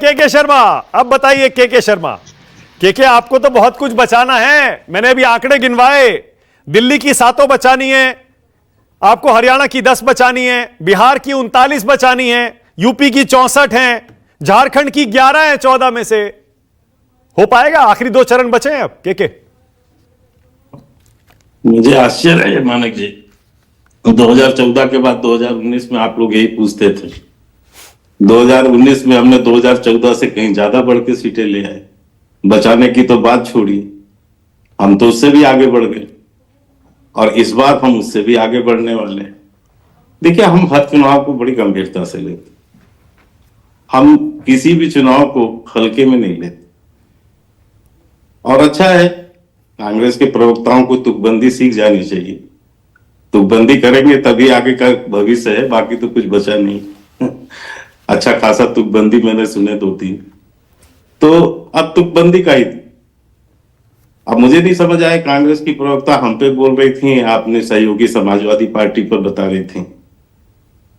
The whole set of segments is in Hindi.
के शर्मा, अब बताइए के शर्मा, के आपको तो बहुत कुछ बचाना है। मैंने अभी आंकड़े गिनवाए, दिल्ली की 7 बचानी है आपको, हरियाणा की 10 बचानी है, बिहार की 39 बचानी है, यूपी की 64 है, झारखंड की 11 है 14 में से। हो पाएगा? आखिरी 2 चरण बचे हैं अब के। मुझे आश्चर्य है मानक जी, 2014 के बाद 2019 में आप लोग यही पूछते थे। 2019 में हमने 2014 से कहीं ज्यादा बढ़ के सीटें ले आए। बचाने की तो बात छोड़िए, हम तो उससे भी आगे बढ़ गए और इस बार हम उससे भी आगे बढ़ने वाले हैं। देखिए, हम हर चुनाव को बड़ी गंभीरता से लेते, हम किसी भी चुनाव को हल्के में नहीं लेते। और अच्छा है, कांग्रेस के प्रवक्ताओं को तुकबंदी सीख जानी चाहिए। तुकबंदी करेंगे तभी आगे का भविष्य है, बाकी तो कुछ बचा नहीं। अच्छा खासा तुकबंदी मैंने सुने 2-3, तो अब तुकबंदी का ही थी। अब मुझे नहीं समझ आया, कांग्रेस की प्रवक्ता हम पे बोल रही थी, आपने सहयोगी समाजवादी पार्टी पर बता रही थी।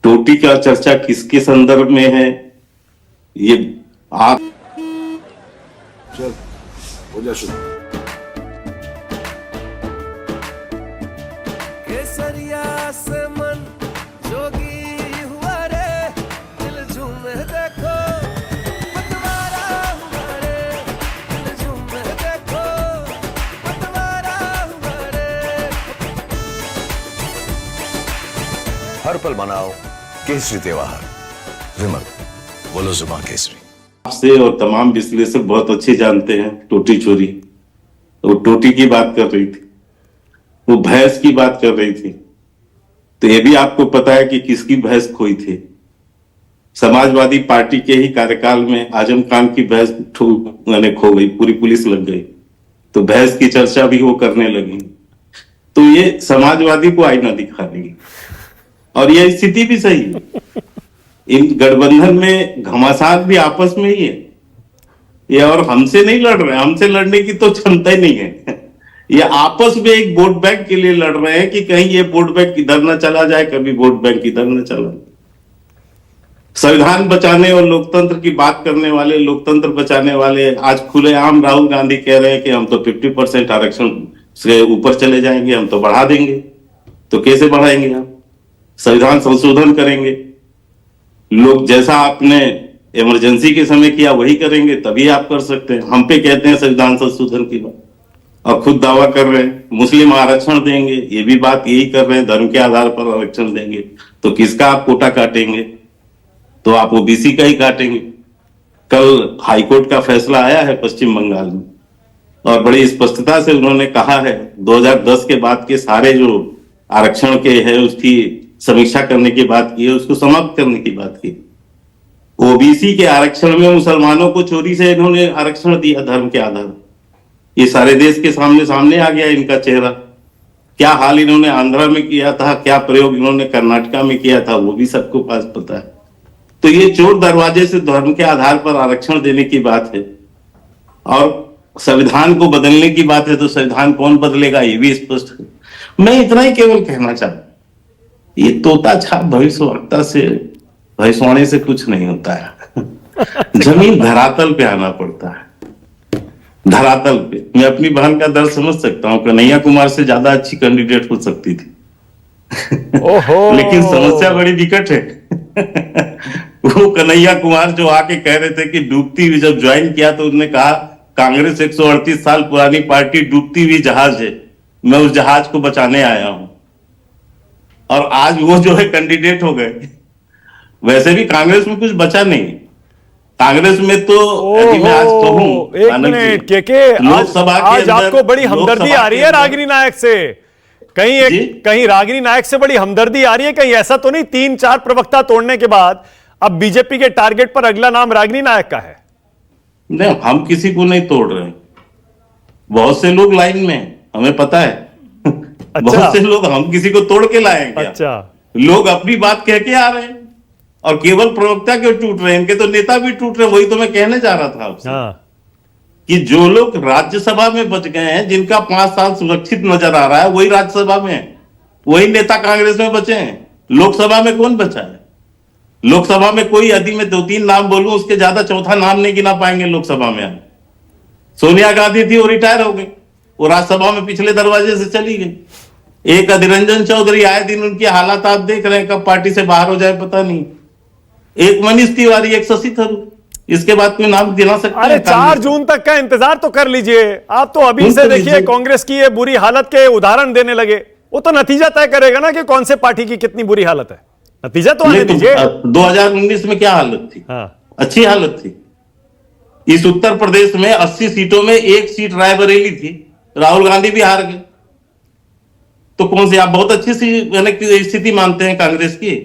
टोटी का चर्चा किसके संदर्भ में है ये आप चल हो जा शुरू। केसरिया से मन जोगी हुआ रे, दिल झूमे देखो पतवारा हुआ रे, दिल झूमे देखो पतवारा हुआ रे। हर पल मनाओ केसरी त्योहार। विमल, बोलो जुबान केसरी। आपसे और तमाम विश्लेषक बहुत अच्छे जानते हैं टोटी चोरी। वो टोटी की बात कर रही थी, वो भैंस की बात कर रही थी, तो ये भी आपको पता है कि किसकी भैंस खोई थी। समाजवादी पार्टी के ही कार्यकाल में आजम खान की भैंस खो गई, पूरी पुलिस लग गई, तो भैंस की चर्चा भी वो करने लगी। तो ये समाजवादी को आईना दिखा रही, और यह स्थिति भी सही है। इन गठबंधन में घमासान भी आपस में ही है, ये और हमसे नहीं लड़ रहे हैं, हमसे लड़ने की तो क्षमता ही नहीं है। ये आपस में एक वोट बैंक के लिए लड़ रहे हैं कि कहीं ये वोट बैंक इधर न चला जाए, कभी वोट बैंक इधर न चला। संविधान बचाने और लोकतंत्र की बात करने वाले, लोकतंत्र बचाने वाले आज खुलेआम राहुल गांधी कह रहे हैं कि हम तो 50% आरक्षण से ऊपर चले जाएंगे, हम तो बढ़ा देंगे। तो कैसे बढ़ाएंगे आप? संविधान संशोधन करेंगे, लोग जैसा आपने इमरजेंसी के समय किया वही करेंगे, तभी आप कर सकते हैं। हम पे कहते हैं संविधान संशोधन की बात, और खुद दावा कर रहे हैं मुस्लिम आरक्षण देंगे, ये भी बात यही कर रहे हैं, धर्म के आधार पर आरक्षण देंगे। तो किसका आप कोटा काटेंगे? तो आप ओबीसी का ही काटेंगे। कल हाईकोर्ट का फैसला आया है पश्चिम बंगाल में, और बड़ी स्पष्टता से उन्होंने कहा है 2010 के बाद के सारे जो आरक्षण के है उसकी समीक्षा करने की बात की है, उसको समाप्त करने की बात की। ओबीसी के आरक्षण में मुसलमानों को चोरी से इन्होंने आरक्षण दिया धर्म के आधार। ये सारे देश के सामने आ गया इनका चेहरा। क्या हाल इन्होंने आंध्रा में किया था, क्या प्रयोग इन्होंने कर्नाटका में किया था, वो भी सबको पास पता है। तो ये चोर दरवाजे से धर्म के आधार पर आरक्षण देने की बात है, और संविधान को बदलने की बात है। तो संविधान कौन बदलेगा, ये भी स्पष्ट है। मैं इतना ही केवल कहना चाहता, ये तोता छाप भविष्यवक्ता से, भविष्यवाणी से कुछ नहीं होता है। जमीन धरातल पे आना पड़ता है, धरातल पे। मैं अपनी बहन का दर्द समझ सकता हूँ, कन्हैया कुमार से ज्यादा अच्छी कैंडिडेट हो सकती थी। लेकिन समस्या बड़ी विकट है। वो कन्हैया कुमार जो आके कह रहे थे कि डूबती हुई, जब ज्वाइन किया तो उन्होंने कहा कांग्रेस 138 साल पुरानी पार्टी डूबती हुई जहाज है, मैं उस जहाज को बचाने आया हूं। और आज वो जो है कैंडिडेट हो गए। वैसे भी कांग्रेस में कुछ बचा नहीं। कांग्रेस में तो यदि मैं आज कहूं, एक मिनट के लोकसभा आज आपको बड़ी हमदर्दी आ रही है रागिनी नायक से, कहीं रागिनी नायक से बड़ी हमदर्दी आ रही है? कहीं ऐसा तो नहीं 3-4 प्रवक्ता तोड़ने के बाद अब बीजेपी के टारगेट पर अगला नाम रागिनी नायक का है? नहीं, हम किसी को नहीं तोड़ रहे। बहुत से लोग लाइन में हैं, हमें पता है। अच्छा। बहुत से लोग, हम किसी को तोड़ के लाएंगे? अच्छा। लोग अपनी बात कह के आ रहे हैं, और केवल प्रवक्ता क्यों टूट रहे हैं, इनके तो नेता भी टूट रहे हैं। वही तो मैं कहने जा रहा था आपसे। हाँ। कि जो लोग राज्यसभा में बच गए हैं, जिनका 5 साल सुरक्षित नजर आ रहा है, वही राज्यसभा में है, वही नेता कांग्रेस में बचे हैं। लोकसभा में कौन बचा है? लोकसभा में कोई, यदि मैं 2-3 नाम बोलूं उसके ज्यादा चौथा नाम नहीं गिना पाएंगे लोकसभा में। सोनिया गांधी थी, वो रिटायर हो गई, वो राज्यसभा में पिछले दरवाजे से चली गई। एक अधीर रंजन चौधरी, आए दिन उनकी हालात आप देख रहे हैं, कब पार्टी से बाहर हो जाए पता नहीं। एक मनीष तिवारी, एक शशि थरूर, इसके बाद कोई नाम गिना सकते अरे हैं? 4 जून तक का इंतजार तो कर लीजिए। आप तो अभी से देखिए कांग्रेस की ये बुरी हालत के उदाहरण देने लगे। वो तो नतीजा तय करेगा ना कि कौन से पार्टी की कितनी बुरी हालत है। नतीजा तो आने दीजिए। 2019 में क्या हालत थी? हाँ। अच्छी हालत थी। इस उत्तर प्रदेश में 80 सीटों में 1 सीट रायबरेली थी, राहुल गांधी भी हार गए। तो कौन सी आप बहुत अच्छी सी स्थिति मानते हैं कांग्रेस की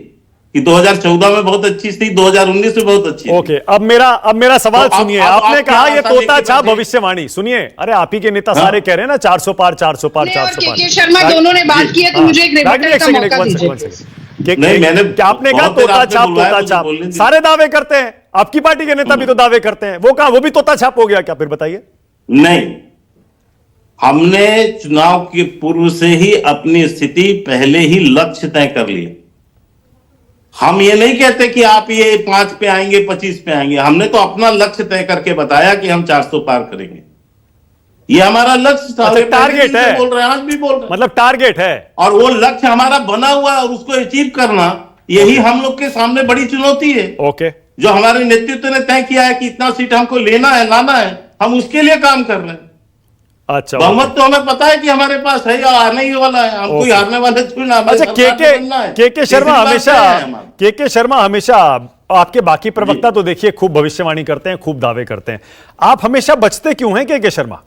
कि 2014 में बहुत अच्छी थी, 2019 में बहुत अच्छी? ओके, अब मेरा सवाल तो सुनिए। आप आपने क्या कहा ये आशा तोता लेके छाप बैठे? भविष्यवाणी। सुनिए, अरे आप ही के नेता हाँ? सारे कह रहे हैं ना 400 पार, 400 पार, और 400 के पार। शर्मा दोनों ने बात की है, तो हाँ। मुझे एक रागिनी, रिबेटल का सेकंड, मौका one second, one दीजिए। second। नहीं, मैंने क्या आपने कहा बहुत देर तोता आपने छाप, बुलवाया, तोता मुझे छाप बोलने दीजिए। सारे दावे करते हैं। आपकी पार्टी के नेता भी तो दावे करते हैं। वो भी तोता छाप हो गया क्या? फिर बताइए। नहीं, हमने चुनाव के पूर्व से ही अपनी स्थिति पहले ही लक्ष्य तय कर लिया। हम ये नहीं कहते कि आप ये 5 पे आएंगे, 25 पे आएंगे। हमने तो अपना लक्ष्य तय करके बताया कि हम 400 पार करेंगे। ये हमारा लक्ष्य था। अच्छा, ये पहले टारगेट दिन से है। बोल रहे हैं, आज भी बोल रहे हैं। मतलब टारगेट है। और वो लक्ष्य हमारा बना हुआ है और उसको अचीव करना, यही हम लोग के सामने बड़ी चुनौती है। ओके, जो हमारे नेतृत्व ने तय किया है कि इतना सीट हमको लेना है, लाना है, हम उसके लिए काम कर रहे हैं। अच्छा, बहुमत तो हमें पता है कि हमारे पास है या आने ही वाला है। हम कोई हारने वाले थोड़ी ना। अच्छा, के शर्मा हमेशा आपके बाकी प्रवक्ता तो देखिए खूब भविष्यवाणी करते हैं, खूब दावे करते हैं। आप हमेशा बचते क्यों हैं के शर्मा?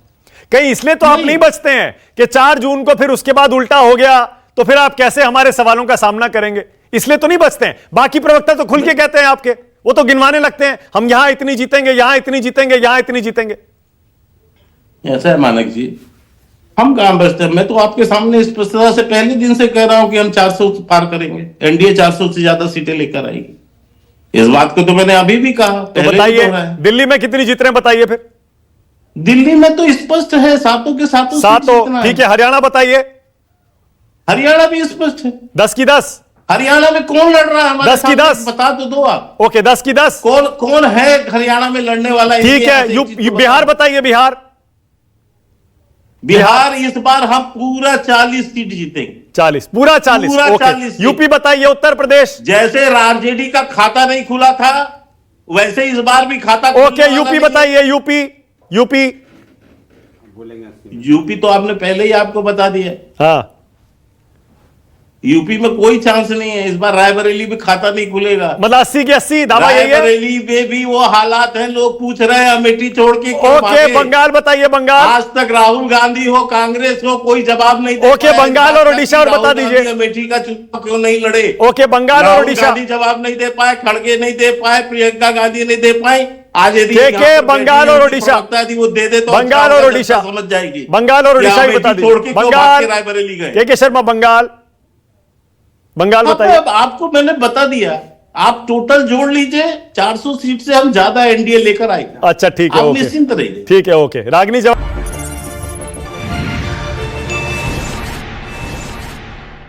कहीं इसलिए तो आप नहीं बचते हैं कि 4 जून को फिर उसके बाद उल्टा हो गया तो फिर आप कैसे हमारे सवालों का सामना करेंगे? इसलिए तो नहीं बचते हैं। बाकी प्रवक्ता तो खुल के कहते हैं आपके, वो तो गिनवाने लगते हैं, हम यहां इतनी जीतेंगे, यहां इतनी जीतेंगे, यहां इतनी जीतेंगे। ऐसा है मानक जी, हम कहां बचते हैं? मैं तो आपके सामने स्पष्टता से पहले दिन से कह रहा हूं कि हम 400 पार करेंगे। एनडीए 400 से ज्यादा सीटें लेकर आएगी। इस बात को तो मैंने अभी भी कहा। तो बताइए दिल्ली में कितनी जीत रहे हैं, बताइए फिर। दिल्ली में तो स्पष्ट है, 7 के 7 7। ठीक है, हरियाणा बताइए। हरियाणा भी स्पष्ट है, 10 की 10। हरियाणा में कौन लड़ रहा है हमारे 10 की 10 बता तो दो आप। ओके, 10 की 10। कौन है हरियाणा में लड़ने वाला? ठीक है, बिहार बताइए। बिहार इस बार हम पूरा 40 सीट जीतेंगे। 40, पूरा 40। पूरा ओके। 40। यूपी बताइए। उत्तर प्रदेश। जैसे आरजेडी का खाता नहीं खुला था, वैसे इस बार भी खाता ओके, यूपी बताइए। यूपी यूपी तो आपने पहले ही आपको बता दिया। हाँ, यूपी में कोई चांस नहीं है। इस बार रायबरेली भी खाता नहीं खुलेगा। मतलब 80 की 80 दावा यही है। रायबरेली में भी वो हालात हैं, लोग पूछ रहे हैं अमेठी छोड़ के क्यों ओके, भागे? बंगाल बताइए। बंगाल आज तक राहुल गांधी हो, कांग्रेस हो, कोई जवाब नहीं दे ओके, पाया। बंगाल और ओडिशा और बता दीजिए। अमेठी का चुनाव क्यों नहीं लड़े? ओके, बंगाल और राहुल ओडिशा। गांधी जवाब नहीं दे पाए, खड़गे नहीं दे पाए, प्रियंका गांधी नहीं दे पाई। आज यदि ठीक है, बंगाल और ओडिशा। वो दे दे तो बंगाल और ओडिशा समझ जाएगी। बंगाल और ओडिशा ही बता दीजिए। बंगाल, रायबरेली गए। के शर्मा बंगाल बताइए। आपको मैंने बता दिया, आप टोटल जोड़ लीजिए, 400 सीट से हम ज्यादा एनडीए लेकर आएगा। अच्छा, ठीक है, आप ओके, निश्चिंत रहिए। ठीक है, ओके। रागिनी जवाब